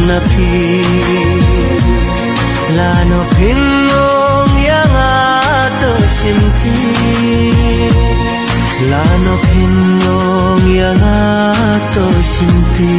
na pi lano pinong yang ato sinti lano pinong yang ato sinti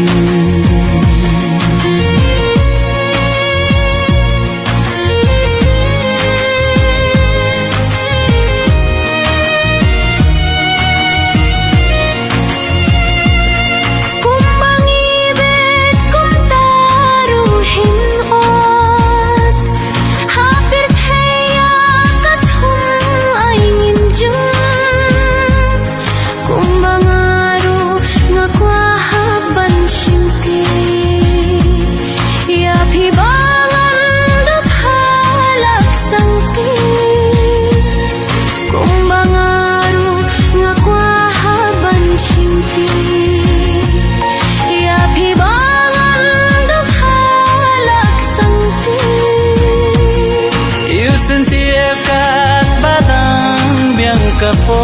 kapo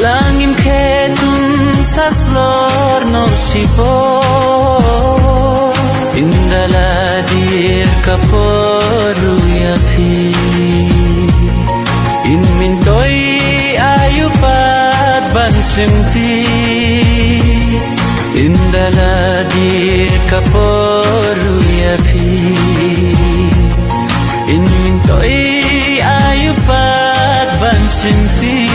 langim ketun saslor no sipo indaladir kaporu yapi inmintoi ayupat bansimti indaladir kaporu yapi inmintoi ayupat bansinti